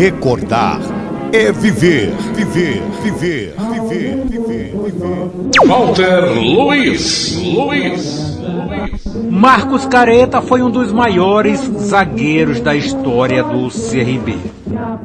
Recordar é viver, viver, viver, viver, viver, viver. Walter Luiz. Marcos Careta foi um dos maiores zagueiros da história do CRB.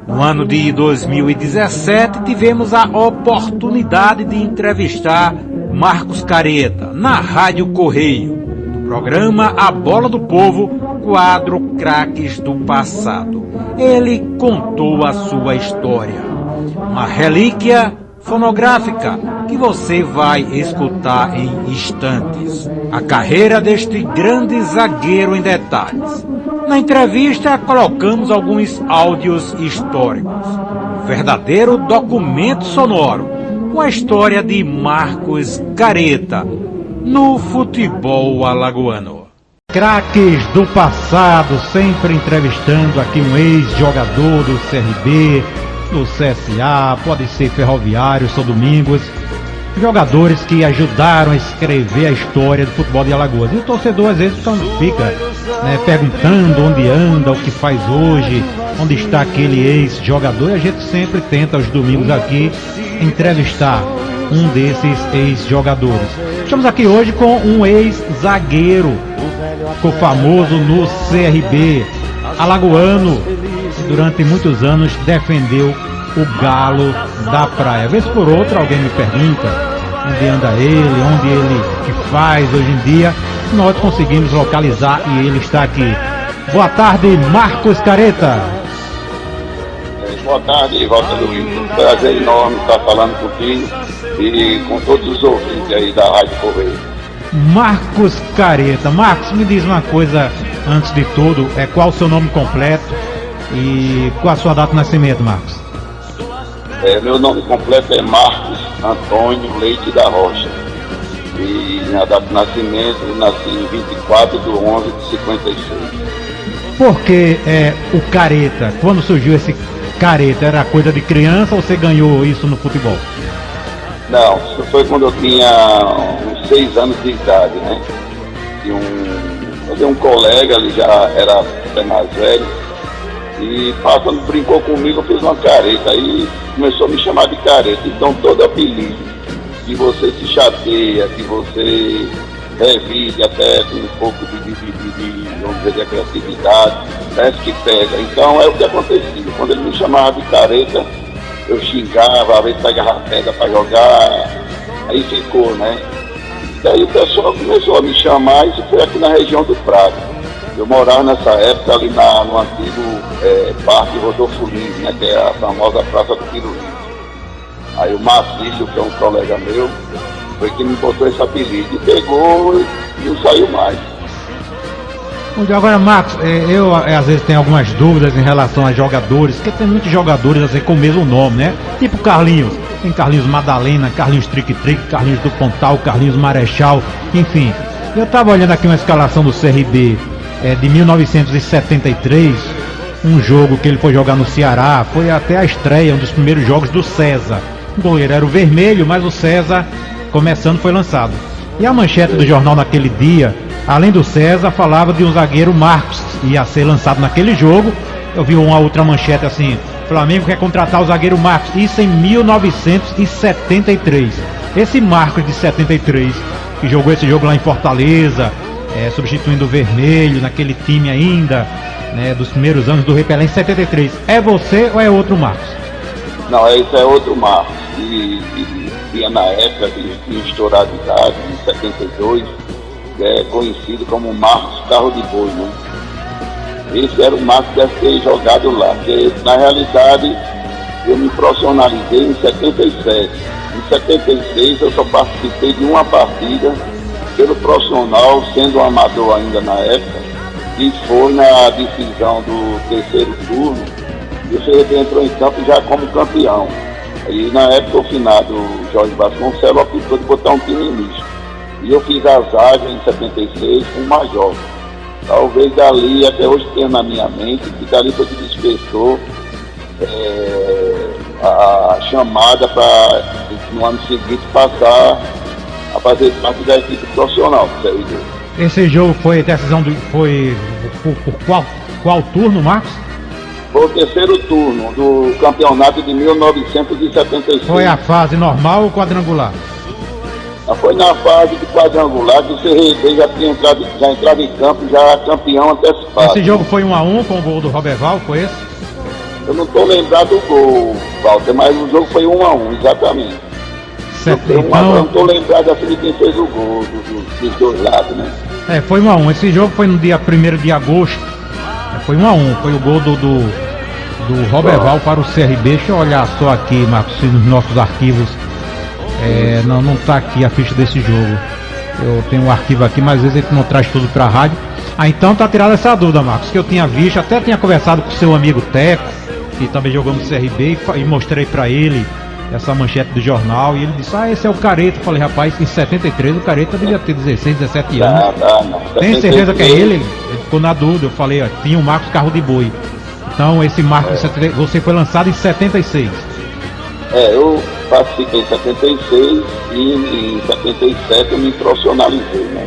No ano de 2017, tivemos a oportunidade de entrevistar Marcos Careta na Rádio Correio, no programa A Bola do Povo, quadro Craques do Passado. Ele contou a sua história, uma relíquia fonográfica que você vai escutar em instantes. A carreira deste grande zagueiro em detalhes. Na entrevista, colocamos alguns áudios históricos. Um verdadeiro documento sonoro com a história de Marcos Careta no futebol alagoano. Craques do passado, sempre entrevistando aqui um ex-jogador do CRB, do CSA, pode ser Ferroviário, São Domingos, jogadores que ajudaram a escrever a história do futebol de Alagoas. E o torcedor às vezes fica perguntando onde anda, o que faz hoje, onde está aquele ex-jogador, e a gente sempre tenta aos domingos aqui entrevistar um desses ex-jogadores. Estamos aqui hoje com um ex-zagueiro, ficou famoso no CRB, alagoano, e durante muitos anos defendeu o Galo da Praia. Vez por outra alguém me pergunta onde anda ele, onde ele que faz hoje em dia. Nós conseguimos localizar e ele está aqui. Boa tarde, Marcos Careta. Boa tarde, Walter Luiz. Um prazer enorme estar falando contigo e com todos os ouvintes aí da Rádio Correio. Marcos Careta. Marcos, me diz uma coisa antes de tudo, qual o seu nome completo e qual a sua data de nascimento, Marcos? Meu nome completo é Marcos Antônio Leite da Rocha. E minha data de nascimento, eu nasci em 24/11/56. Por que o Careta? Quando surgiu esse Careta, era coisa de criança ou você ganhou isso no futebol? Não, isso foi quando eu tinha uns 6 anos de idade, né? Eu um colega, ele já era mais velho, e passando, brincou comigo, eu fiz uma careta, aí começou a me chamar de Careta. Então todo apelido que você se chateia, que você revide até com um pouco vamos dizer, de agressividade, parece que pega. Então é o que acontecia. Quando ele me chamava de Careta, eu xingava, às vezes pegava pedra para jogar, aí ficou, né? Daí o pessoal começou a me chamar, isso foi aqui na região do Prado. Eu morava nessa época ali no antigo Parque Rodolfo Lins, né, que é a famosa Praça do Pirulito. Aí o Marcílio, que é um colega meu, foi quem me botou esse apelido, e pegou e não saiu mais. Agora, Marcos, eu às vezes tenho algumas dúvidas em relação a jogadores, porque tem muitos jogadores assim, com o mesmo nome, né? Tipo Carlinhos, tem Carlinhos Madalena, Carlinhos Trique-Trique, Carlinhos do Pontal, Carlinhos Marechal, enfim. Eu estava olhando aqui uma escalação do CRB de 1973, um jogo que ele foi jogar no Ceará, foi até a estreia, um dos primeiros jogos do César. O goleiro era o Vermelho, mas o César, começando, foi lançado. E a manchete do jornal naquele dia, além do César, falava de um zagueiro Marcos, ia ser lançado naquele jogo. Eu vi uma outra manchete assim: Flamengo quer contratar o zagueiro Marcos, isso em 1973. Esse Marcos de 73, que jogou esse jogo lá em Fortaleza, substituindo o Vermelho, naquele time ainda, né, dos primeiros anos do Repelé em 73, é você ou é outro Marcos? Não, esse é outro Marcos, e tinha na época, que tinha estourado de idade, em 72, conhecido como Marcos Carro de Boi, né? Esse era o Marcos que deve ter jogado lá, porque na realidade eu me profissionalizei em 77. Em 76 eu só participei de uma partida pelo profissional, sendo um amador ainda na época, e foi na decisão do terceiro turno, e o CRB entrou em campo já como campeão. E na época o finado Jorge Vasconcelos optou de botar um time misto. E eu fiz a zaga em 76 com o Major. Talvez dali, até hoje tenha na minha mente, que dali foi que despertou a chamada para no ano seguinte passar a fazer parte da equipe profissional do CRB. Esse jogo foi decisão foi por qual turno, Marcos? Foi o terceiro turno do campeonato de 1976. Foi a fase normal ou quadrangular? Foi na fase de quadrangular que o CRB já entrava em campo, já campeão antecipado. Esse jogo foi 1-1 com o gol do Roberval, foi esse? Eu não estou lembrado do gol, Walter, mas o jogo foi 1-1, exatamente. Certo, Eu então... não estou lembrado assim de quem fez o gol dos dois lados, né? Foi 1-1. Esse jogo foi no dia 1º de agosto. Foi 1-1. Foi o gol do Roberval para o CRB. Deixa eu olhar só aqui, Marcos, se nos nossos arquivos. Não está aqui a ficha desse jogo. Eu tenho um arquivo aqui, mas às vezes a gente não traz tudo para a rádio. Então tá tirada essa dúvida, Marcos, que eu tinha visto, até tinha conversado com seu amigo Teco, que também jogou no CRB, e mostrei para ele essa manchete do jornal, e ele disse, esse é o Careta. Eu falei, rapaz, em 73 o Careta devia ter 16, 17 anos. Não. Tem certeza que é ele? Ele ficou na dúvida. Eu falei, tinha o Marcos Carro de Boi. Então esse Marcos, você foi lançado em 76. Eu participei em 76 e em 77 eu me profissionalizei, né?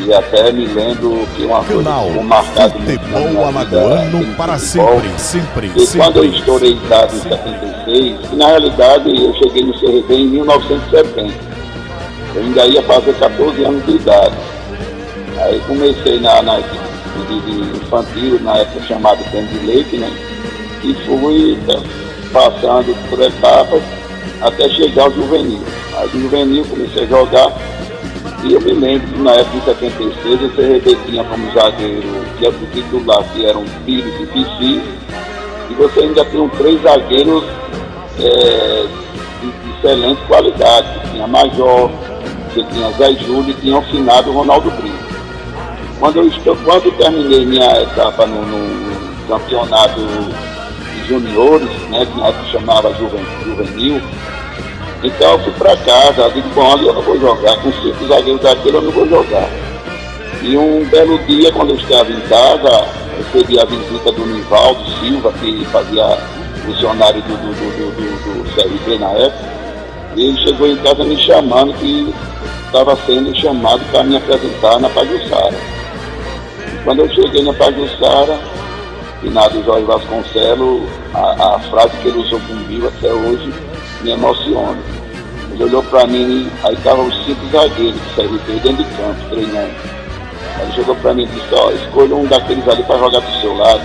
E até me lembro que uma coisa ficou marcada futebol alagoano para sempre. E quando eu estourei idade em 76, e na realidade eu cheguei no CRB em 1970. Eu ainda ia fazer 14 anos de idade. Aí comecei na equipe de infantil, na época chamada Tempo de Leite, né? E fui passando por etapas até chegar ao juvenil. Aí do juvenil comecei a jogar. E eu me lembro que na época de 76 o CRB tinha como zagueiro, que era o titular, que eram Pires e Pici, e você ainda tinha 3 zagueiros de excelente qualidade. Tinha Major, você tinha Zé Júlio e tinha o finado Ronaldo Brito. Quando terminei minha etapa no campeonato de juniores, né, que na época chamava juvenil, então eu fui para casa, eu digo, bom, ali eu não vou jogar, com 5 zagueiros daquele eu não vou jogar. E um belo dia, quando eu estava em casa, eu recebi a visita do Nivaldo Silva, que fazia funcionário do CRB na época, e ele chegou em casa me chamando que estava sendo chamado para me apresentar na Pajuçara. Quando eu cheguei na Pajuçara, finado Jorge Vasconcelos, a frase que ele usou comigo até hoje me emociona. Ele olhou para mim, aí estavam os 5 zagueiros do CRB dentro de campo, treinando. Aí ele chegou para mim e disse, escolha um daqueles ali para jogar do seu lado.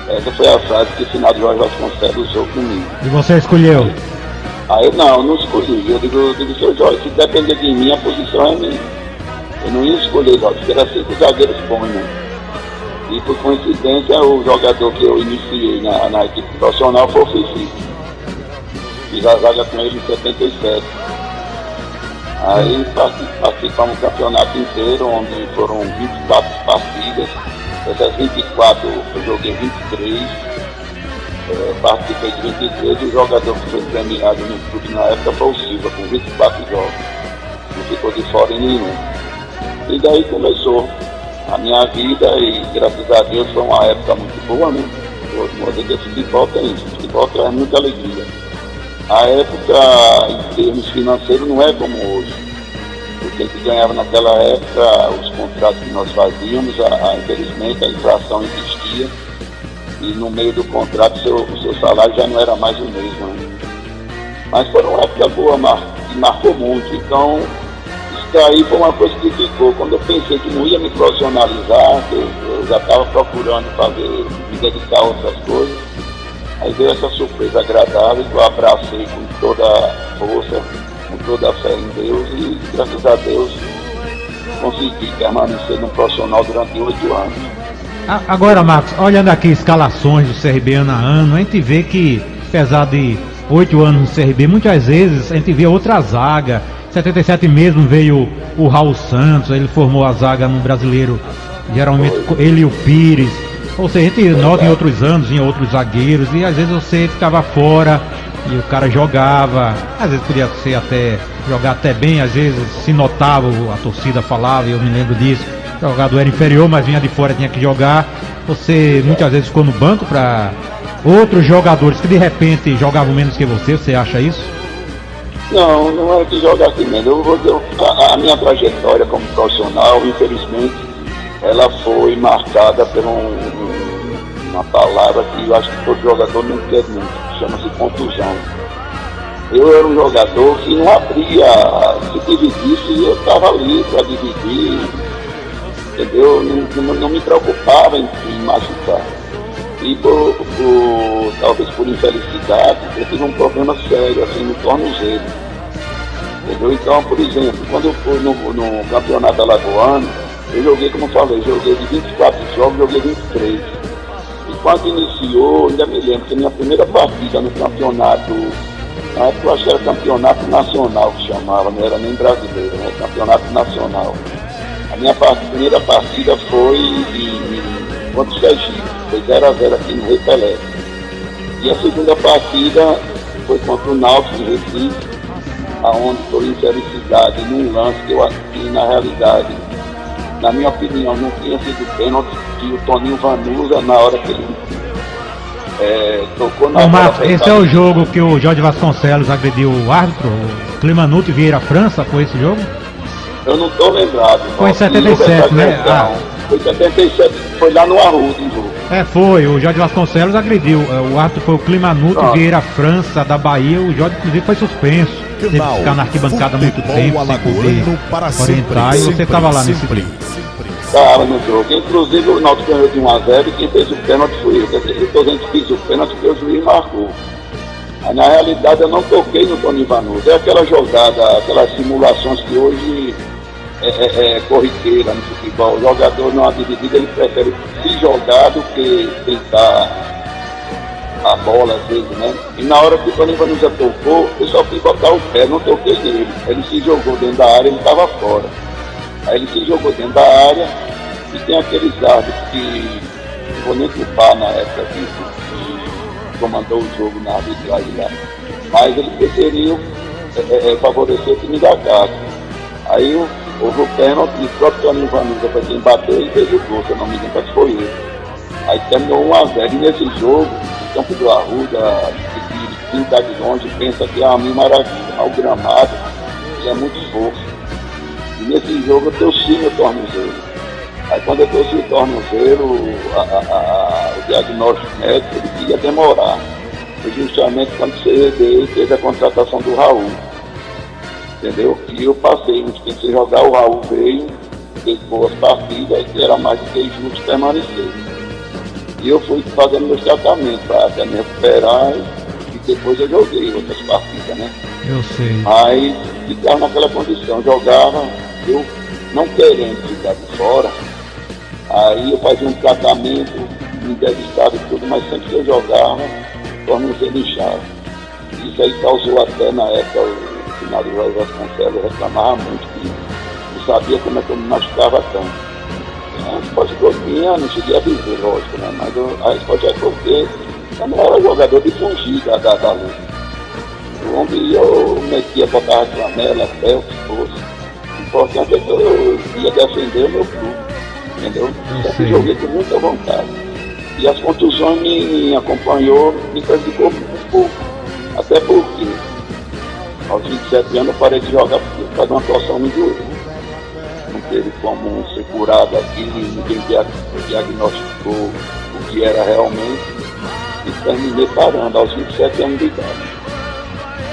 Essa foi a frase que o finado Jorge Vasconcelos usou comigo. E você escolheu? Aí eu não escolhi. Eu digo, seu Jorge, se depender de mim, a posição é minha. Eu não ia escolher, Jorge, porque era 5 zagueiros bons, né? E por coincidência, o jogador que eu iniciei na equipe profissional foi o Fifi. Fiz a zaga com ele em 77. Aí participamos do campeonato inteiro, onde foram 24 partidas. Dessas 24 eu joguei 23. Participei de 23 e o jogador que foi premiado no clube na época foi o Silva, com 24 jogos. Não ficou de fora em nenhum. E daí começou a minha vida e graças a Deus foi uma época muito boa, né? O futebol tem isso, o futebol traz muita alegria. A época, em termos financeiros, não é como hoje. Porque a gente ganhava naquela época, os contratos que nós fazíamos, infelizmente a inflação existia, e no meio do contrato o seu salário já não era mais o mesmo. Né? Mas foi uma época boa, que marcou muito. Então, isso daí foi uma coisa que ficou. Quando eu pensei que não ia me profissionalizar, que eu já estava procurando me dedicar a outras coisas, aí veio essa surpresa agradável que eu abracei com toda a força, com toda a fé em Deus e, graças a Deus, consegui permanecer no profissional durante 8 anos. Agora, Marcos, olhando aqui escalações do CRB ano a ano, a gente vê que, apesar de 8 anos no CRB, muitas vezes a gente vê outra zaga. Em 77 mesmo veio o Raul Santos, ele formou a zaga no Brasileiro, geralmente ele e o Pires. Ou seja, a gente nota em outros anos, em outros zagueiros, e às vezes você ficava fora e o cara jogava, às vezes podia ser jogar até bem, às vezes se notava, a torcida falava, eu me lembro disso, o jogador era inferior, mas vinha de fora, tinha que jogar. Você muitas vezes ficou no banco para outros jogadores que de repente jogavam menos que você acha isso? Não é que jogasse menos. Eu vou dizer, a minha trajetória como profissional, infelizmente, ela foi marcada por um uma palavra que eu acho que todo jogador não quer muito, chama-se contusão. Eu era um jogador que não abria, se dividisse, eu estava ali para dividir, entendeu? Não me preocupava em machucar. E talvez por infelicidade, eu tive um problema sério, assim, no tornozelo. Entendeu? Então, por exemplo, quando eu fui no campeonato alagoano, eu joguei, como eu falei, joguei de 24 jogos, joguei 23. E quando iniciou, ainda me lembro que a minha primeira partida no campeonato, na época eu acho que era campeonato nacional que chamava, não era nem brasileiro, né? Campeonato nacional. A minha primeira partida foi contra o Sergipe, foi 0-0 aqui no Rei Pelé. E a segunda partida foi contra o Náutico de Recife, aonde foi infelicidade num lance que eu aqui, na realidade, na minha opinião, não tinha sido pênalti, que o Toninho Vanusa, na hora que ele tocou na bola... Marcos, esse é o jogo que o Jorge Vasconcelos agrediu o árbitro, o Climanuto e Vieira França, foi esse jogo? Eu não estou lembrado. Foi em 77, né? Foi em 77, foi lá no Arruda, em jogo. Foi, o Jorge Vasconcelos agrediu, o árbitro foi o Climanuto e Vieira França, da Bahia, o Jorge inclusive foi suspenso, teve que ficar na arquibancada há muito tempo, sem poder orientar, e você estava lá nesse sempre. Estava no jogo, inclusive o Náutico ganhou de 1-0 e quem fez o pênalti foi eu, quer dizer, eu fiz o pênalti porque o juiz marcou. Aí, na realidade eu não toquei no Toninho Vanusa, é aquela jogada, aquelas simulações que hoje é corriqueira no futebol. O jogador numa dividida ele prefere se jogar do que tentar a bola às vezes, né? E na hora que o Toninho Vanusa tocou, eu só fui botar o pé, não toquei nele. Ele se jogou dentro da área, ele estava fora. Aí ele se jogou dentro da área e tem aqueles árbitros que não vou nem culpar na época que comandou o jogo na arbitragem lá. Mas ele preferiu favorecer o time da casa. Aí houve o pênalti e o próprio Toninho Vanusa foi quem bateu e fez o gol, se eu não me engano, que foi ele. Aí terminou 1-0. E nesse jogo, o campo do Arruda, quem está de longe, pensa que é uma maravilha, ao gramado, que é muito esforço. E nesse jogo eu torci meu tornozelo. Aí quando eu torci o tornozelo, o diagnóstico médico ele queria demorar. Foi justamente quando o CRB fez a contratação do Raul. Entendeu? E eu passei, mas tem que jogar, o Raul veio, fez boas partidas, e era mais do que justo permanecer. E eu fui fazendo meus tratamentos para até me recuperar e depois eu joguei outras partidas, né? Eu sei. Aí ficava naquela condição, jogava, eu não querendo ficar de fora, aí eu fazia um tratamento, me entrevistava e tudo, mas sempre que eu jogava, tornei-se inchado. Isso aí causou até na época, o final do Jorge Vasconcelos, eu reclamava muito, que não sabia como é que eu me machucava tanto. A resposta que eu tinha, não cheguei a viver, lógico, né? Mas a resposta é porque eu não era jogador de fugir da luta. Onde eu metia, botava flanela, pé, o que fosse. O importante é que eu ia defender o meu clube, entendeu? Sempre joguei com muita vontade. E as contusões me acompanhou, me prejudicou um pouco. Até porque aos 27 anos eu parei de jogar porque faz uma torção no joelho. Não teve como ser curado aqui, ninguém diagnosticou o que era realmente. E terminei parando aos 27 anos de idade.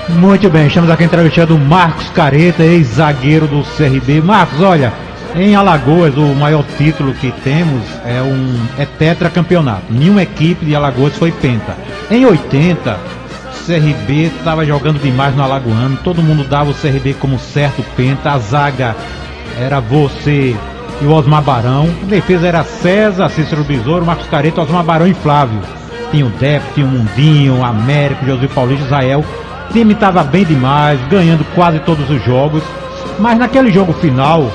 Muito bem, estamos aqui entrevistando o Marcos Careta, ex-zagueiro do CRB. Marcos, olha, em Alagoas o maior título que temos é tetracampeonato. Nenhuma equipe de Alagoas foi penta. Em 80, o CRB estava jogando demais no Alagoano, todo mundo dava o CRB como certo penta, a zaga era você e o Osmar Barão, a defesa era César, Cícero Besouro, Marcos Careta, Osmar Barão e Flávio. Tinha o Depp, tinha o Mundinho, o Américo, José Paulista, Israel. O time estava bem demais, ganhando quase todos os jogos, mas naquele jogo final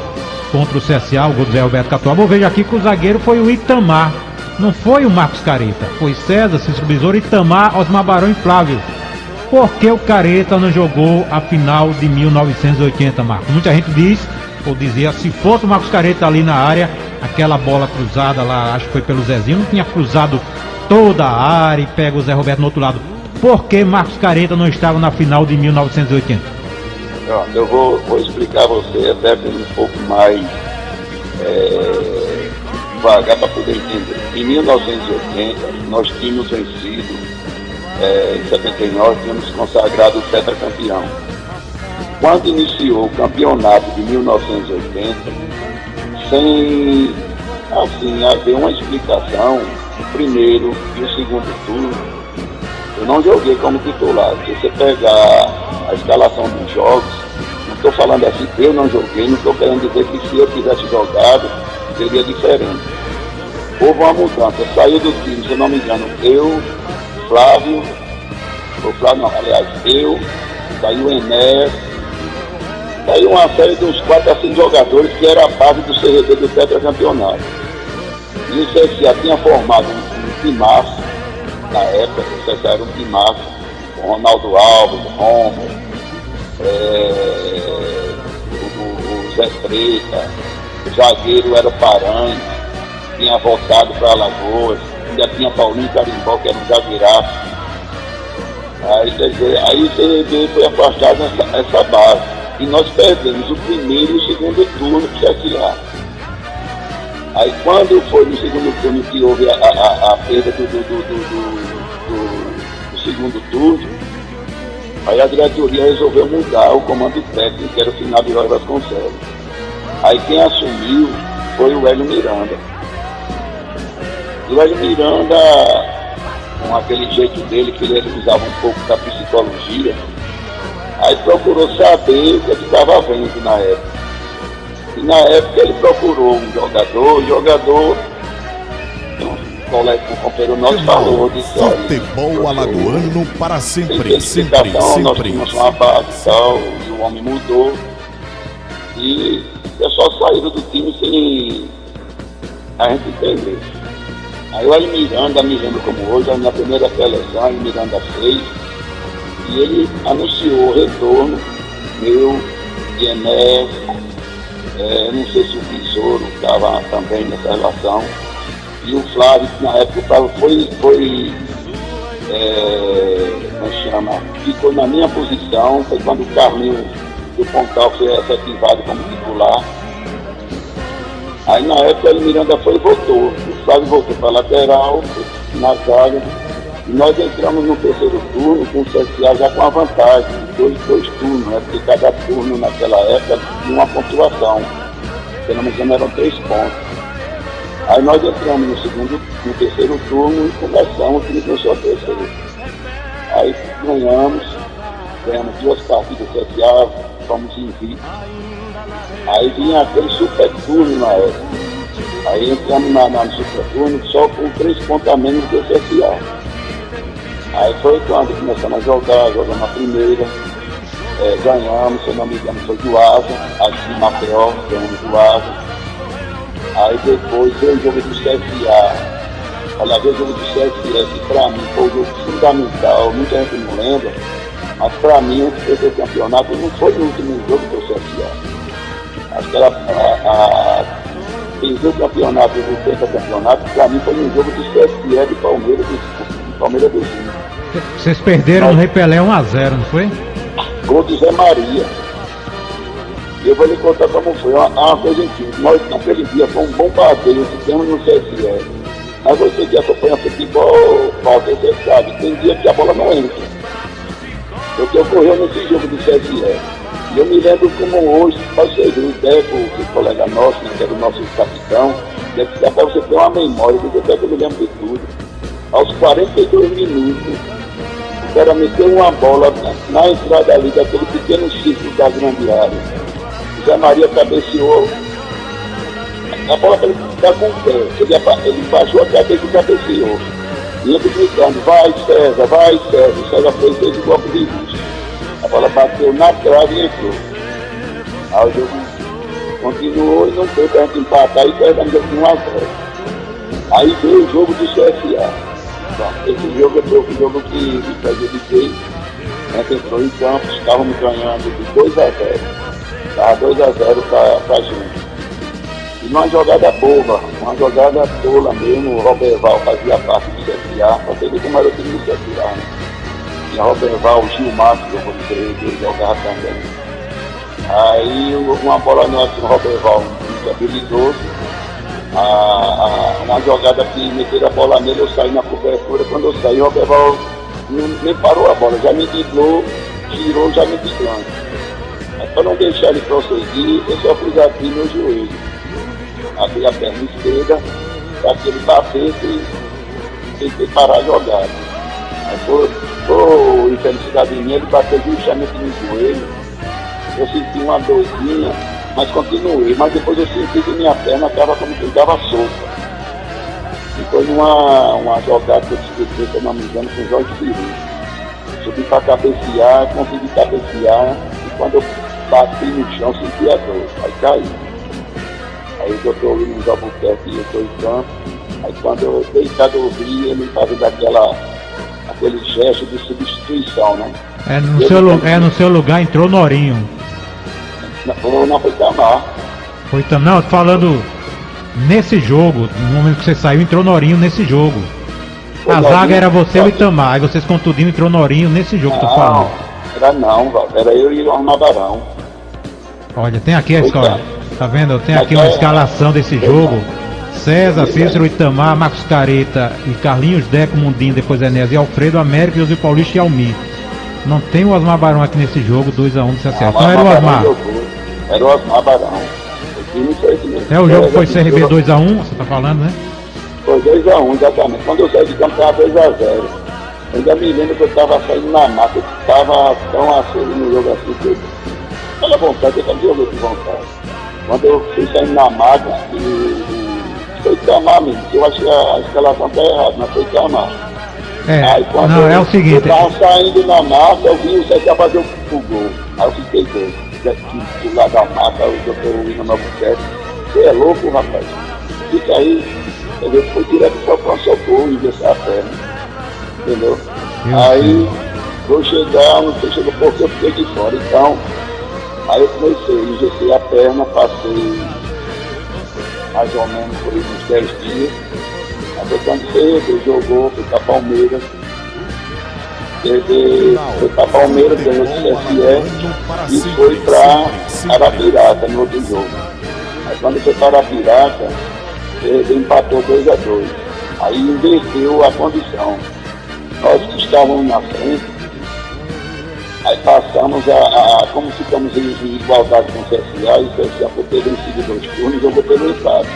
contra o CSA, o gol do Zé Roberto Catuaba, eu vejo aqui que o zagueiro foi o Itamar, não foi o Marcos Careta, foi César, Cícero Besouro, Itamar, Osmar Barão e Flávio. Por que o Careta não jogou a final de 1980, Marcos? Muita gente diz, ou dizia, se fosse o Marcos Careta ali na área, aquela bola cruzada lá, acho que foi pelo Zezinho, não tinha cruzado toda a área e pega o Zé Roberto no outro lado. Por que Marcos Careta não estava na final de 1980? Eu vou explicar a você até com um pouco mais devagar para poder entender. Em 1980, nós tínhamos vencido, em 79, tínhamos consagrado o tetracampeão. Quando iniciou o campeonato de 1980, sem assim, haver uma explicação, o primeiro e o segundo turno, eu não joguei como titular. Se você pegar a escalação dos jogos, não estou falando assim, eu não joguei, não estou querendo dizer que se eu tivesse jogado, seria diferente. Houve uma mudança, saiu do time, se eu não me engano, eu, Flávio, saiu o Enéas, saiu uma série de uns 4 a 5 jogadores que era a base do CRB do tetracampeonato. E o CSA tinha formado um timaço, na época, o CSA era um timaço, com Ronaldo Alves, Romo, o Zé Preta, o zagueiro era o Paranhos, tinha voltado para Alagoas, ainda tinha Paulinho Carimbó, que era um zagueiraço. Aí, quer dizer, aí o CRB foi afastado essa base. E nós perdemos o primeiro e o segundo turno do CSA. Aí quando foi no segundo turno que houve a perda do segundo turno, aí a diretoria resolveu mudar o comando técnico, que era o Finado Jorge Vasconcelos. Aí quem assumiu foi o Hélio Miranda. E o Hélio Miranda, com aquele jeito dele, que ele usava um pouco da psicologia, aí procurou saber o que ele estava vendo na época. E na época ele procurou um jogador, um colega, um companheiro nosso falou, disse, Futebol alagoano para sempre, sempre, nós sempre. tínhamos uma base e tal, e o homem mudou. E o pessoal saíram do time sem a gente entender. Aí o Hélio Miranda, me lembro como hoje, na primeira seleção, o Miranda fez, e ele anunciou o retorno, meu, de Enéas, não sei se o Besouro estava também nessa relação, e o Flávio, que na época ficou na minha posição, foi quando o Carlinho do Pontal foi efetivado como titular. Aí na época o Miranda foi e voltou, o Flávio voltou para a lateral, na zaga, e nós entramos no terceiro turno com o CSA já com a vantagem de dois turnos, né? Porque cada turno naquela época tinha uma pontuação, se não me engano eram 3 pontos. Aí nós entramos no terceiro turno e começamos, o time começou a crescer. Aí ganhamos 2 partidas do CSA, fomos invictos. Aí vinha aquele super turno na época. Aí entramos no super turno só com 3 pontos a menos do CSA. Aí foi quando começamos a jogamos a primeira, ganhamos, se eu não me engano, foi do Asa, aqui em Maceió, ganhamos do Asa. Aí depois veio o jogo do CSA. Olha, veio o jogo do CSA, que pra mim foi um jogo fundamental, muita gente não lembra, mas pra mim, antes de perder o campeonato, não foi o último jogo do CSA. Acho que era perder o campeonato, o pentacampeonato, pra mim foi um jogo do CSA de Palmeiras do Rio. Vocês perderam no Rei Pelé 1-0, não foi? Gol do Zé Maria. E eu vou lhe contar como foi. Uma coisa incrível. Nós, naquele dia, foi um bombardeio que temos no CSE. Mas você que acompanha futebol, Walter, você sabe, tem dia que a bola não entra. O que ocorreu nesse jogo do CSE. E eu me lembro como hoje, para você ver, o Deco, o colega nosso, né, que era o nosso capitão, deve ser para você ter uma memória, porque eu me lembro de tudo. Aos 42 minutos, o cara meteu uma bola na entrada ali daquele pequeno círculo da grande área. O Zé Maria cabeceou, a bola para ele ficar com o pé, ele baixou a cabeça e cabeceou. E ele gritando, vai César, o César fez o golpe de luz. A bola bateu na trave e entrou. Aí o jogo continuou e não foi para a gente empatar e perdemos de 1-0. Aí veio o jogo do CSA. Esse jogo foi o jogo que me prejudiquei. A gente entrou em campo, estávamos ganhando de 2-0. Estava 2-0 para a gente. E numa jogada boba, uma jogada tola mesmo, o Roberval fazia parte do CSA, para você ver como era o time do CSA, né? Tinha Roberval, o Gilmar, que eu vou dizer, ele jogava também. Aí uma bola nossa no Roberval, muito habilidoso, uma jogada que meteram a bola nele, eu saí na cobertura. Quando eu saí, o Roberval nem parou a bola, já me driblou, tirou, já me driblando. Mas para não deixar ele prosseguir, eu só fiz abrir meu joelho. Abri a perna esquerda, para que ele batesse e tentei parar a jogada. Aí por infelicidade minha, ele bateu justamente no joelho. Eu senti uma dorzinha, mas continuei. Mas depois eu senti que minha perna estava como que estava solta. E foi uma jogada que eu disputei, se eu não me engano, com o Jorge Piru. Subi para cabecear, consegui cabecear, e quando eu bati no chão, senti a dor, aí caí. Aí o doutor Luiz Albuquerque e eu estou em campo, aí quando eu deitado ouvi, ele fazendo aquele gesto de substituição, né? No seu lugar entrou Norinho. Não foi Tamar. Não, eu tô falando nesse jogo, no momento que você saiu, entrou Norinho nesse jogo. A zaga era você e o Itamar, aí vocês contundiram, entrou Norinho nesse jogo, tô falando. Era eu e o Armar Barão. Olha, tem aqui a história, tá vendo? Tem aqui uma escalação desse jogo. César, Cícero, Itamar, Marcos Careta e Carlinhos, Deco, Mundinho, depois Enéas e Alfredo, Américo, José Paulista e Almir. Não tem o Osmar Barão aqui nesse jogo, 2-1 do CSA. Então era o Osmar. Era o Osmar Barão. O jogo foi CRB 2-1, você tá falando, né? Foi 2-1, exatamente. Quando eu saí de campo, estava 2-0. Eu ainda me lembro que eu estava saindo na mata, eu estava tão aceso no jogo assim, que aquela vontade, eu também joguei com vontade. Quando eu fui saindo na mata, foi Tamar mesmo, eu acho que a escalação está errada, mas foi Tamar. Aí, não, é o seguinte. Eu estava saindo na mata, eu vi o César fazer o gol. Aí eu fiquei doido. Do lado da mata, o doutor William Albuquerque. Você é louco, rapaz? Fica aí. Ele foi direto para o pronto-socorro e descer a perna. Entendeu? Aí, vou chegar, não sei chegar porque eu fiquei de fora. Então, aí eu comecei, engessei a perna, passei mais ou menos por uns 10 dias. Aí quando você jogou, foi para Palmeiras. Foi para Palmeiras, ganhou o CSE e foi para Arapiraca no outro jogo. Aí quando foi para Arapiraca, ele empatou 2-2. Aí inverteu a condição. Nós que estávamos na frente, aí passamos como ficamos em igualdade com o CSA, e o CSA por ter vencido 2 turnos, eu vou ter empate.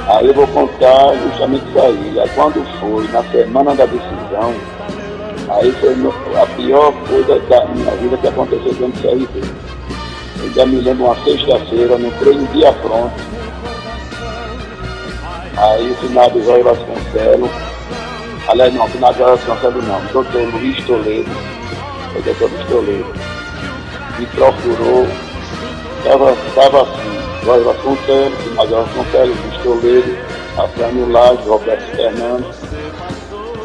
Aí eu vou contar justamente isso aí. Aí quando foi na semana da decisão, aí foi a pior coisa da minha vida que aconteceu dentro do CRB. Eu ainda me lembro uma sexta-feira, no treino dia pronto. Aí o finado Zóio Vasconcelos, aliás não, o finado Zóio Vasconcelos não, o doutor Luiz Toledo, o doutor Luiz Toledo, me procurou, estava assim, Zóio Vasconcelos, o finado Zóio Vasconcelos, Luiz Toledo, Afrânio Lage, Roberto Fernandes.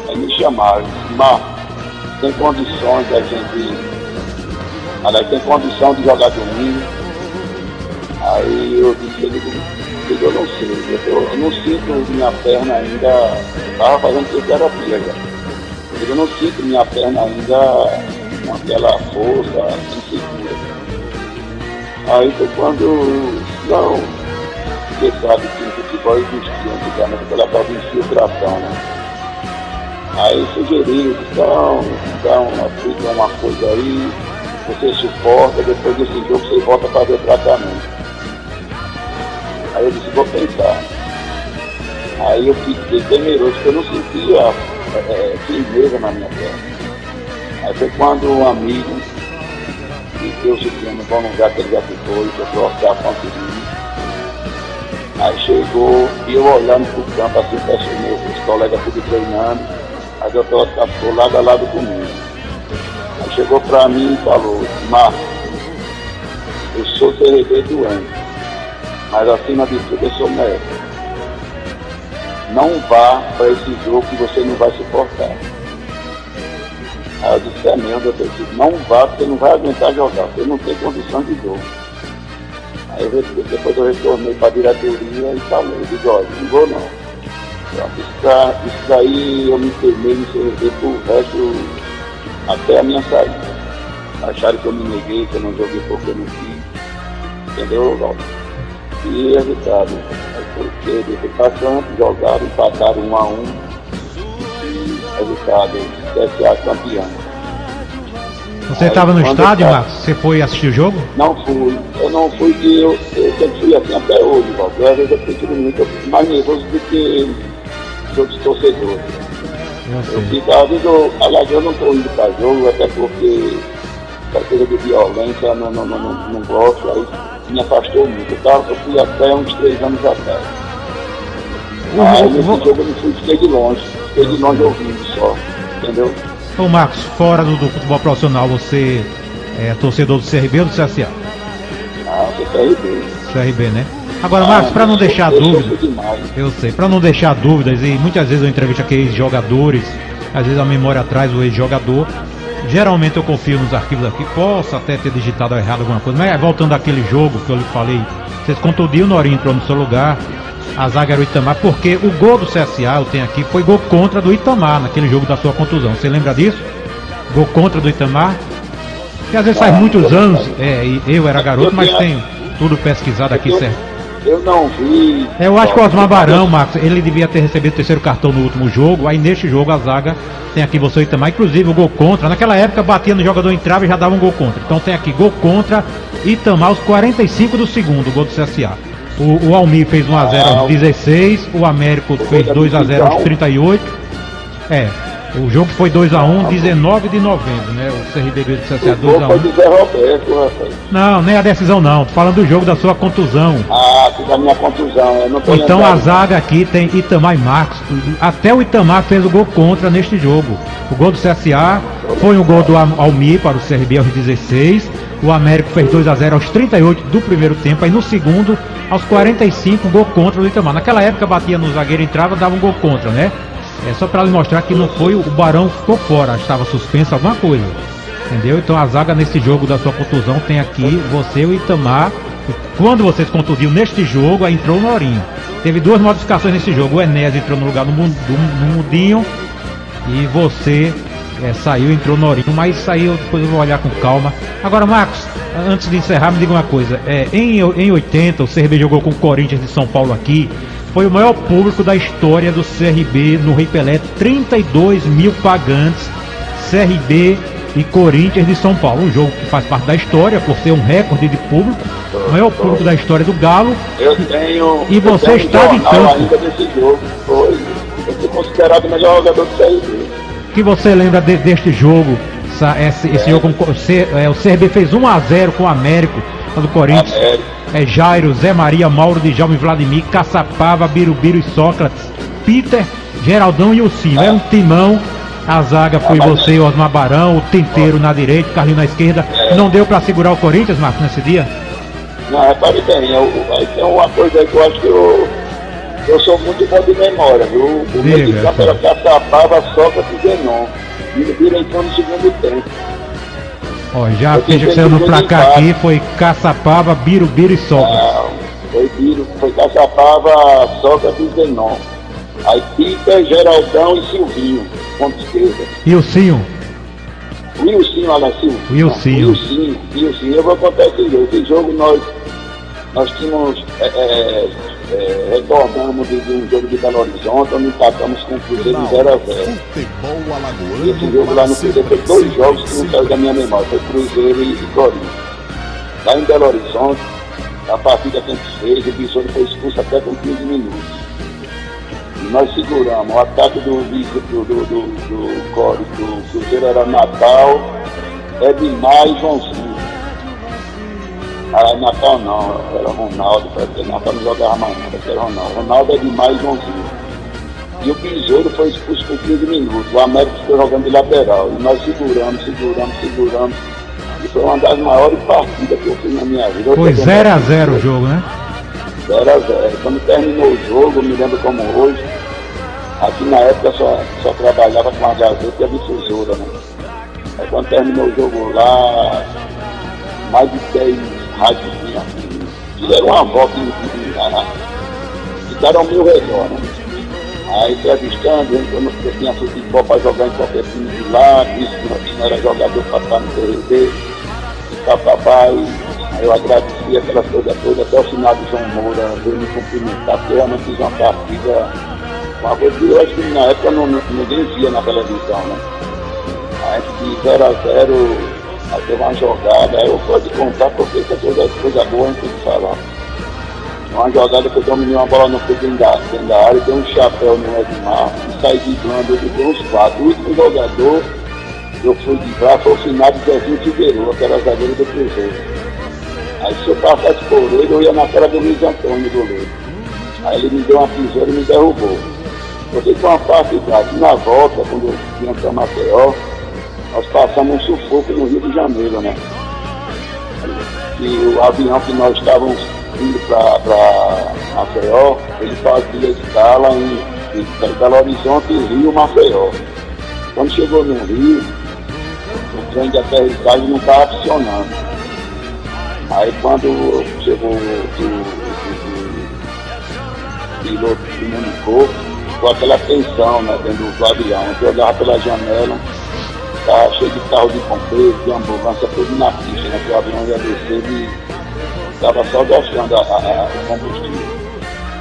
Aí me chamaram, Marcos, tem condições da gente, aliás, tem condição de jogar domingo. Aí eu disse, eu não sei, eu não sinto minha perna ainda, estava fazendo terapia já. Eu não sinto minha perna ainda com aquela força insegura. Aí foi quando, não, você sabe que o futebol existia antigamente, aquela tal de infiltração, né? Aí sugeriu, então aplica uma coisa aí, você suporta, depois desse jogo você volta para fazer tratamento. Aí eu disse, vou pensar. Aí eu fiquei temeroso, porque eu não sentia firmeza na minha perna. Aí foi quando um amigo, que Deus se tinha no bom lugar que ele já ficou, e foi trocar a Fonte. Aí chegou, e eu olhando pro campo, assim, os colegas tudo treinando. Aí o doutor Oscar ficou lado a lado comigo. Aí chegou para mim e falou, Marcos, eu sou CRB doente, mas acima de tudo eu sou médico. Não vá para esse jogo que você não vai suportar. Aí eu disse, é meu, doutor, não vá, porque não vai aguentar jogar, você não tem condição de jogo. Aí depois eu retornei para a diretoria e falei, eu disse, olha, não vou não. Isso daí eu me queimei no CRB pro resto, até a minha saída. Acharam que eu me neguei, que eu não joguei porque eu não quis. Entendeu, Walter? E resultado. Eles para campo, jogaram, empataram 1-1 e resultado CSA campeão. Você estava no estádio, Marcos? Você foi assistir o jogo? Não fui, eu não fui, que eu sempre fui assim até hoje, Walter. Às vezes eu fico muito, eu fico mais nervoso do que os outros torcedores. Eu fico, às vezes aliás, eu não estou indo para jogo, até porque essa coisa de violência eu não gosto, aí me afastou muito. Eu fui até uns 3 anos atrás. Mas nesse jogo eu não fui, fiquei de longe ouvindo só, entendeu? Ô Marcos, fora do futebol profissional, você é torcedor do CRB ou do CSA? Ah, do CRB. CRB, né? Agora, Marcos, para não deixar dúvidas, eu sei, para não deixar dúvidas, e muitas vezes eu entrevisto aqueles jogadores, às vezes a memória traz o ex-jogador, geralmente eu confio nos arquivos aqui, posso até ter digitado errado alguma coisa, mas voltando àquele jogo que eu lhe falei, vocês contundiram, o Norinho entrou no seu lugar, a zaga era o Itamar, porque o gol do CSA, eu tenho aqui, foi gol contra do Itamar, naquele jogo da sua contusão, você lembra disso? Gol contra do Itamar, que às vezes faz muitos anos, e eu era garoto, mas tenho tudo pesquisado aqui, certo? Eu não vi. Eu acho que o Osmar Barão, Marcos, ele devia ter recebido o 3º cartão no último jogo. Aí neste jogo a zaga tem aqui você e Itamar. Inclusive o gol contra. Naquela época batia no jogador, entrava e já dava um gol contra. Então tem aqui gol contra Itamar aos 45 do segundo, gol do CSA. O Almir fez 1-0 aos 16. O Américo fez 2-0 aos 38. O jogo foi 2-1, 19 de novembro, né? O CRB do CSA 2-1. Foi do Zé Roberto, rapaz. Não, nem a decisão não. Tô falando do jogo da sua contusão. Ah, da minha contusão. Eu não tô então lembrado. A zaga aqui tem Itamar e Marcos. Até o Itamar fez o gol contra neste jogo. O gol do CSA foi um gol do Almir para o CRB aos 16. O Américo fez 2-0 aos 38 do primeiro tempo. Aí no segundo, aos 45, gol contra do Itamar. Naquela época batia no zagueiro, entrava, dava um gol contra, né? É só para lhe mostrar que não foi o Barão que ficou fora, estava suspenso alguma coisa, entendeu? Então a zaga nesse jogo da sua contusão tem aqui você e o Itamar. Quando vocês contundiram neste jogo, aí entrou o Norinho. Teve 2 modificações nesse jogo, o Enéas entrou no lugar do Mundinho e você saiu, entrou o Norinho, mas saiu, depois eu vou olhar com calma. Agora, Marcos, antes de encerrar, me diga uma coisa, em 80 o CRB jogou com o Corinthians de São Paulo aqui. Foi o maior público da história do CRB no Rei Pelé, 32 mil pagantes, CRB e Corinthians de São Paulo. Um jogo que faz parte da história, por ser um recorde de público, o maior público da história do Galo. E você estava em campo. Ainda desse jogo, eu fui considerado o melhor jogador do CRB. O que você lembra deste jogo? Esse jogo, o CRB fez 1-0 com o Américo, do Corinthians. Jairo, Zé Maria, Mauro, Djalma e Vladimir, Caçapava, Birubiru e Sócrates, Peter, Geraldão e Ursinho. Era um timão. A zaga foi você, Osmar Barão, o Tinteiro na direita, o Carlinho na esquerda. Não deu pra segurar o Corinthians, Marcos, nesse dia? Não, repare bem, tem uma coisa aí que eu acho que eu sou muito bom de memória, viu? O meio de campo era Caçapava, Sócrates e Zenon. Birubiru entrou no segundo tempo. Ó, já veja que saiu no placar aqui, foi Caçapava, Birubiru e Sócrates. Não, foi Caçapava, Sócrates e Zenon. Aí Peter, Geraldão e Silvinho, ponto esquerda. E o Sinho? Wilson, olha, Silvinho. Wilson, eu vou contar esse jogo. Esse jogo nós tínhamos, retornamos de um jogo de Belo Horizonte, onde empatamos com o Cruzeiro 0-0. E esse jogo lá no Cruzeiro foi 2 jogos que não saiu da minha memória, foi Cruzeiro e Corinthians. Lá em Belo Horizonte, a partida que a gente fez, o Besouro foi expulso até com 15 minutos. E nós seguramos. O ataque do Cruzeiro era Natal, Edmar e Joãozinho. Natal não, era Ronaldo, porque Natal não jogava mais nada, era Ronaldo. Ronaldo, Edmar e Joãozinho. E o Besouro foi expulso por 15 minutos. O Américo ficou jogando de lateral. E nós seguramos. E foi uma das maiores partidas que eu fiz na minha vida. Foi 0-0 o jogo, né? 0-0. Quando terminou o jogo, eu me lembro como hoje, aqui na época só trabalhava com a Gazeta e a Difusora, né? Aí quando terminou o jogo lá, mais de 10 rádios fizeram uma volta ficaram 1000 redor, né? Aí entrevistando, eu tinha futebol para jogar em qualquer time de lá, disse que não era jogador para estar no TRB, papai. Aí Eu agradeci aquela coisa toda, até o final do João Moura veio me cumprimentar, porque eu realmente fiz uma partida, uma coisa que eu acho que na época ninguém via na televisão, né? A gente de 0 a 0, aí teve uma jogada, aí eu posso contar porque essa coisa boa a gente tem que falar. Uma jogada que eu dominei uma bola no pé dentro da área, dei um chapéu no Edmar, e saí driblando, eu dei uns 4. O último jogador, eu fui driblar, foi o final de Zezinho Figueiredo, que era zagueiro do Cruzeiro. Aí se eu passasse por ele, eu ia na cara do Luiz Antônio, goleiro. Aí ele me deu uma tesoura e me derrubou. Eu fiz uma partida, na volta, quando eu vinha para Maceió, nós passamos um sufoco no Rio de Janeiro, né? E o avião que nós estávamos indo para Maceió, ele fazia escala em Belo Horizonte, Rio, Maceió. Quando chegou no Rio, o trem de aterrissagem não estava funcionando. Aí quando chegou o piloto comunicou, com aquela tensão, né, dentro do avião, eu olhava pela janela, estava cheio de carro de bombeiro, de ambulância, tudo na pista, né, que o avião ia descer e estava só gastando o combustível.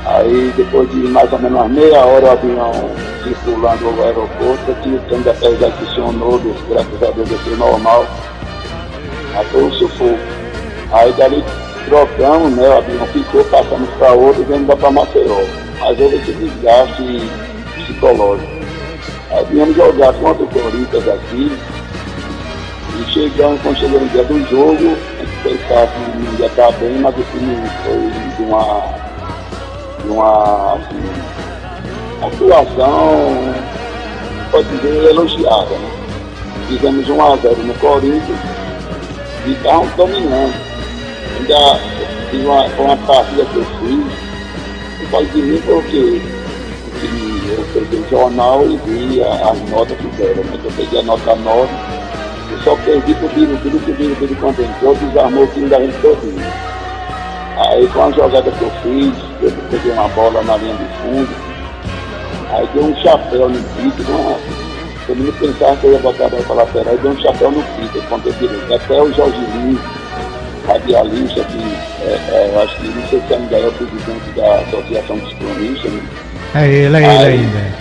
Aí depois de mais ou menos meia hora o avião circulando o aeroporto, que o trem de aterrissagem funcionou, graças a Deus desceu normal, aí foi um sufoco. Aí dali trocamos, né, o avião ficou, passamos para outro e viemos para Maceió. Mas houve esse desgaste psicológico. Aí viemos jogar contra o Corinthians aqui e quando chegou no dia do jogo, a gente pensava que não ia estar bem, mas o time foi de uma atuação, pode dizer, elogiada, né? Fizemos 1-0 no Corinthians e estavam dominando. Ainda foi uma partida que eu fiz, eu falo de mim porque eu peguei o jornal e vi as notas que deram, né? Eu peguei a nota 9, eu só perdi por tudo quando entrou, desarmou o time da gente todinho. Aí com a jogada que eu fiz, eu peguei uma bola na linha de fundo, aí deu um chapéu no Peter, todo mundo pensava que eu ia botar a bola para lateral, e deu um chapéu no Peter, ponta direita, até o Jorge Lins, radialista, que eu acho que não sei se ainda é o presidente da Associação dos Cronistas, né? É ele ainda.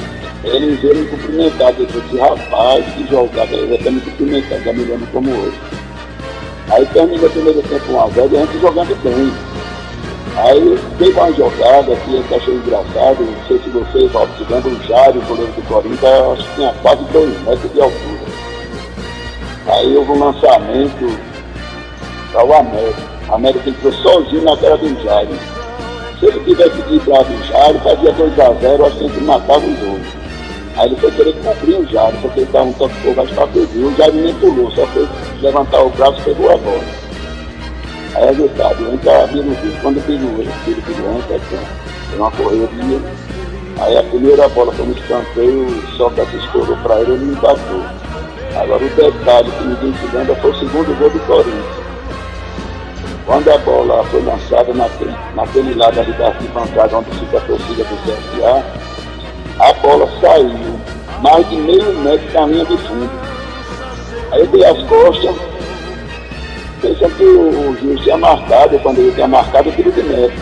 Eles veio me cumprimentar, eu disse, rapaz, que jogada, ele até me cumprimentar, já me lembro como hoje. Aí terminou o primeiro tempo 1-0 e a gente jogando bem. Aí teve uma jogada que eu achei engraçado, não sei se você, Valdo, se lembra, o Jário, o goleiro do Corinthians, eu acho que tinha quase 2 metros de altura. Aí houve um lançamento para o América. A América entrou sozinho na cara do Jário. Se ele tivesse driblado o Jário, fazia 2-0, acho que ele matava o jogo. Aí ele foi querer cumprir o Jário, porque ele estava um toque de fogo para perder. O Jário nem pulou, só fez levantar o braço e pegou a bola. Aí é verdade, eu entrava no vídeo, quando eu fiz o filho foi uma correria. Aí a primeira bola foi no escanteio, só que se estourou para ele, ele me bateu. Agora o detalhe que ninguém se lembra foi o segundo gol do Corinthians. Quando a bola foi lançada naquele lado ali da arquibancada onde fica a torcida do CSA, a bola saiu mais de meio metro da linha de fundo. Aí eu dei as costas, pensando que o juiz tinha marcado, quando ele tinha marcado, eu tiro de metro.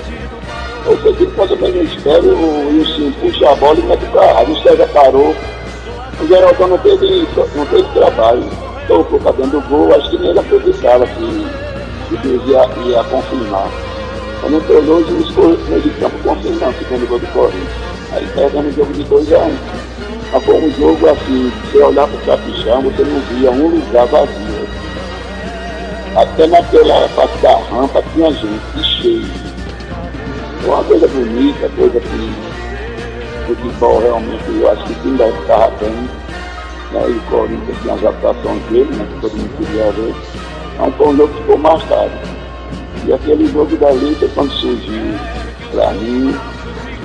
Eu sei que quando eu venho no espelho, o Wilson puxa a bola e mete para a área. O César parou, o Geraldão não teve trabalho. Tocou para dentro do gol, acho que nem ele acreditava que o juiz ia confirmar. Quando entrou o juiz foi no meio de campo confirmando o segundo gol do Corinthians. Aí perdendo o jogo de 2-1. Mas foi um jogo assim, você olhar para o Capixão, você não via um lugar vazio. Até naquela parte da rampa tinha gente cheio. Foi uma coisa bonita, coisa que o futebol realmente, eu acho que o time da estava bem. Né? E o Corinthians tinha as adaptações dele, né? Que todo mundo queria ver. Então foi um jogo que ficou marcado. E aquele jogo dali foi quando surgiu, para mim,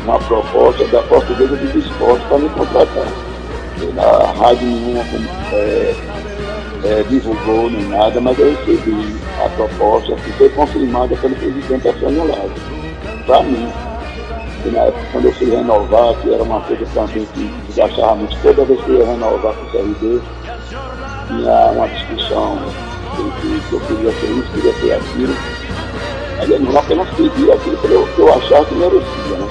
uma proposta da Portuguesa dos Esportes para me contratar. A rádio nenhuma divulgou nem nada, mas eu recebi a proposta que foi confirmada pelo presidente Afrânio Lage. Para mim, e na época quando eu fui renovar, que era uma coisa também que gastava muito, toda vez que eu ia renovar com o CRB, tinha uma discussão que eu queria ser isso, queria ser aquilo. Mas ele não apenas pedia aquilo que eu achava que merecia, né?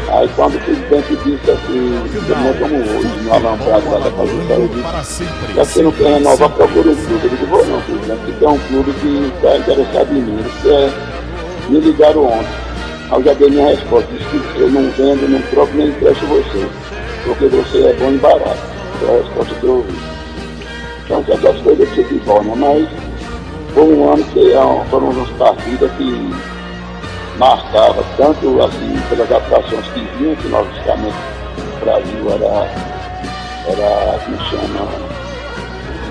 Aí quando o presidente disse assim, nós vamos hoje no alambrado lá da Casa do Céu, se você não quer renovar, procura um clube. Eu disse, vou não, presidente, que tem um clube que está interessado em mim. Me ligaram ontem. Aí eu já dei minha resposta, disse que eu não vendo, não troco, nem empresto você, porque você é bom e barato. Foi a resposta que eu ouvi. Então, essas coisas de futebol, né? Mas foi um ano que foram umas partidas que marcava tanto assim pelas atuações que vinham, que logicamente o Brasil era como chama,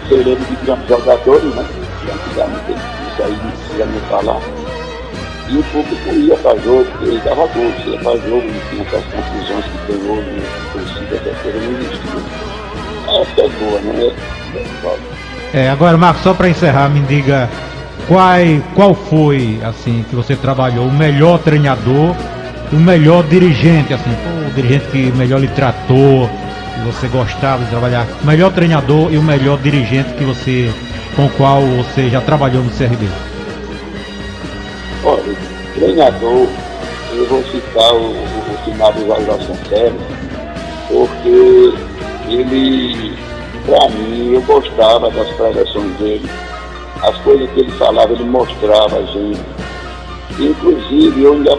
celeiro de grandes jogadores, né? Que antigamente isso aí não precisa nem falar. E o público ia para jogo, ele dava gol, ia para jogo, não tinha essas confusões que tem hoje, né? Torcida, essas coisas não existiam. Essa é boa, né? Agora, Marcos, só para encerrar, me diga qual foi, assim, que você trabalhou, o melhor treinador e o melhor dirigente, assim, o dirigente que melhor lhe tratou, que você gostava de trabalhar, o melhor treinador e o melhor dirigente com o qual você já trabalhou no CRB. Olha, treinador, eu vou citar o finado Jorge Vasconcelos, porque ele, para mim, eu gostava das preleções dele. As coisas que ele falava, ele mostrava a gente. Inclusive, eu ainda,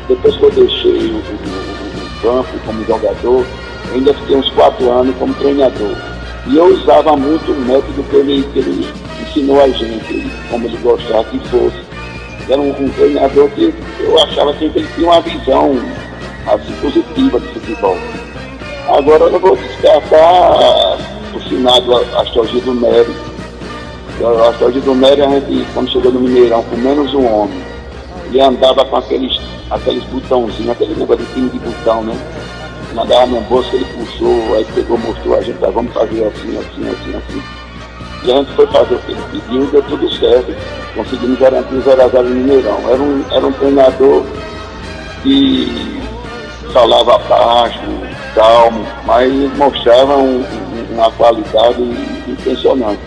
depois que eu deixei o campo como jogador, eu ainda fiquei uns 4 anos como treinador. E eu usava muito o método que ele ensinou a gente, como ele gostava que fosse. Era um treinador que eu achava assim, que ele tinha uma visão assim, positiva de futebol. Agora eu não vou descartar o finado Astorgildo Nery. O Astorgildo Nery, a gente, quando chegou no Mineirão, com menos um homem, ele andava com aqueles botãozinhos, aquele negócio de time de botão, né? Mandava no bolso, ele puxou, aí pegou, mostrou a gente, vamos fazer assim. E a gente foi fazer o que ele pediu e deu tudo certo. Conseguimos garantir o 0x0 no Mineirão. Era um treinador que falava baixo, calmo, mas mostrava uma qualidade impressionante.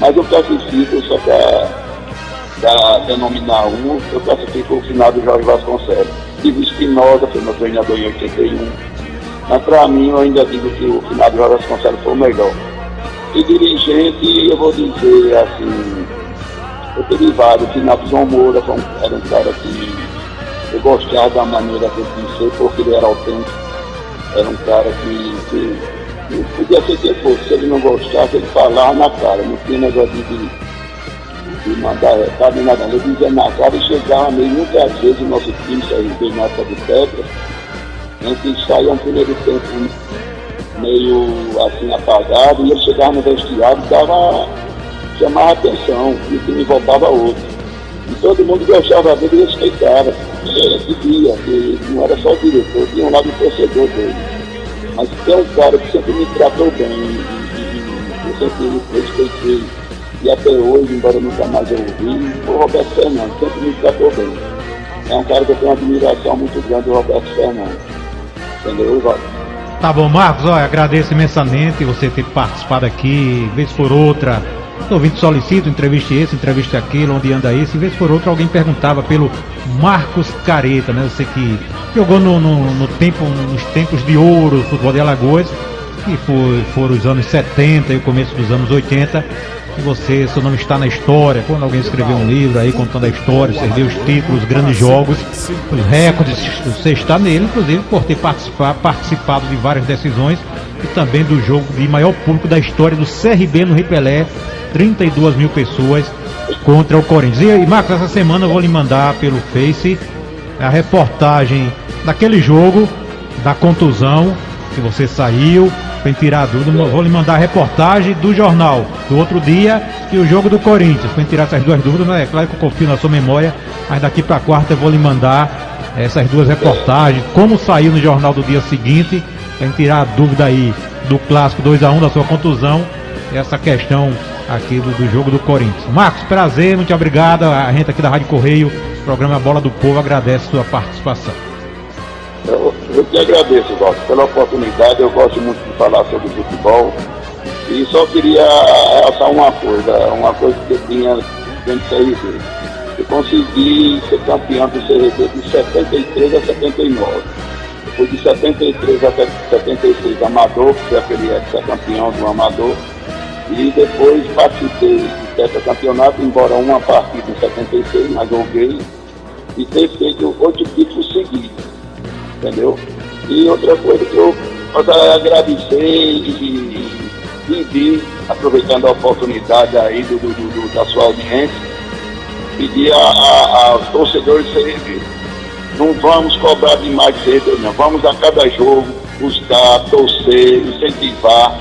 Mas eu classifico, só para denominar eu classifico o finado Jorge Vasconcelos. Tive Espinosa, foi meu treinador em 81. Mas para mim eu ainda digo que o finado Jorge Vasconcelos foi o melhor. E dirigente, eu vou dizer assim, eu tive vários. O finado João Moura era um cara que eu gostava da maneira que ele disse, porque ele era autêntico. Era um cara que não podia ser quem fosse, se ele não gostasse, ele falava na cara, não tinha negócio de mandar recado nem nada, ele dizia na cara e chegava meio, muitas vezes o nosso time saiu na época de Pedra, a gente saía um primeiro tempo meio assim apagado, e ele chegava no vestiário e chamava atenção, e o time voltava outro. E todo mundo gostava dele e respeitava, que não era só o diretor, tinha um lado do torcedor dele. Mas tem um cara que sempre me tratou bem, eu sempre respeitei, e até hoje, embora nunca mais eu ouvi, o Roberto Fernandes sempre me tratou bem. É um cara que eu tenho uma admiração muito grande do Roberto Fernandes. Entendeu, Valdo? Tá bom, Marcos, olha, agradeço imensamente você ter participado aqui, vez por outra. O ouvinte solicita, entrevista esse, entrevista aquilo, onde anda esse, e vez por outra alguém perguntava pelo Marcos Careta, né? Você que jogou nos tempos de ouro do futebol de Alagoas, que foram os anos 70 e o começo dos anos 80, e você, seu nome está na história, quando alguém escreveu um livro aí contando a história, você vê os títulos, os grandes jogos, os recordes, você está nele, inclusive por ter participado de várias decisões e também do jogo de maior público da história do CRB no Rei Pelé, 32 mil pessoas contra o Corinthians. E Marcos, essa semana eu vou lhe mandar pelo Face a reportagem daquele jogo, da contusão, que você saiu, para tirar a dúvida. Eu vou lhe mandar a reportagem do jornal do outro dia e o jogo do Corinthians, para tirar essas duas dúvidas. Mas é claro que eu confio na sua memória, mas daqui para quarta eu vou lhe mandar essas duas reportagens, como saiu no jornal do dia seguinte, para tirar a dúvida aí do clássico 2x1, da sua contusão, essa questão aqui do jogo do Corinthians. Marcos, prazer, muito obrigado. A gente aqui da Rádio Correio, programa Bola do Povo, agradece a sua participação. Eu que agradeço, Walter, pela oportunidade. Eu gosto muito de falar sobre futebol e E só queria realçar uma coisa que eu tinha dentro do CRB. Eu consegui ser campeão do CRB de 73 a 79. Depois de 73 a 76 amador, que foi aquele ex-campeão do amador. E depois participei do tetracampeonato, embora uma partida em 76, mas joguei. E ter feito 8 títulos seguidos. Entendeu? E outra coisa que eu posso agradecer e pedir, aproveitando a oportunidade aí da sua audiência, pedir aos torcedores do CRB, não vamos cobrar demais de CRB, não. Vamos a cada jogo buscar, torcer, incentivar,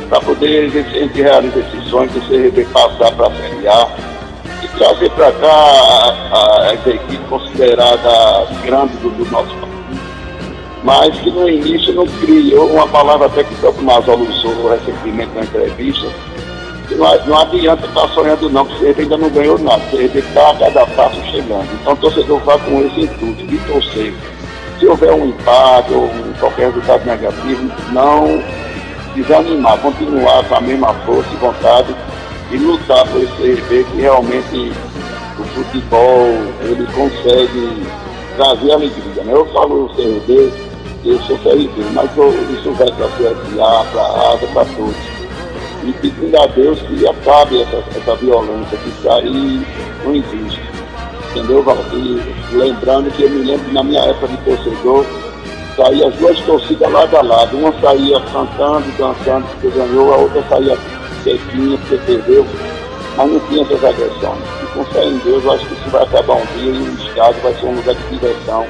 para poder ver se a gente realiza esse sonho de CRB passar para a Série A e trazer para cá as equipes consideradas grandes do nosso país. Mas que no início não criou uma palavra até que o próprio Mazola usou recentemente na entrevista, que não adianta estar sonhando não, porque o CRB ainda não ganhou nada, o CRB está a cada passo chegando. Então o torcedor vai com esse intuito de torcer. Se houver um empate ou qualquer resultado negativo, não desanimar, continuar com a mesma força e vontade e lutar por esse CRB, que realmente o futebol ele consegue trazer alegria, né? Eu falo CRB, eu sou CRB, mas isso vai para a CSA, para a ASA, para todos. E pedindo a Deus que acabe essa violência, que isso aí não existe. Entendeu, Valdir? Lembrando que eu me lembro que na minha época de torcedor, saía as duas torcidas lado a lado. Uma saía cantando, dançando porque ganhou, a outra saía sequinha porque perdeu. Mas não tinha essas agressões. E com fé em Deus, eu acho que isso vai acabar um dia e o estádio vai ser um lugar de diversão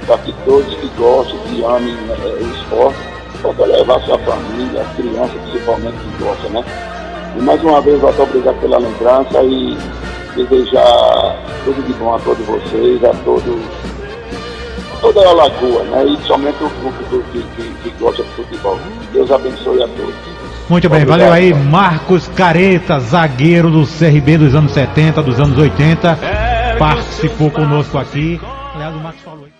para que todos que gostam, que amem o esporte, possam levar sua família, as crianças principalmente que gostam, né? E mais uma vez, muito obrigado pela lembrança e desejar tudo de bom a todos vocês, a toda a Lagoa, né? E somente o grupo que gosta de futebol. Deus abençoe a todos. Muito bem, Obrigado, valeu aí, Marcos Careta, zagueiro do CRB dos anos 70, dos anos 80, participou conosco aqui. Aliás, o Marcos falou aí.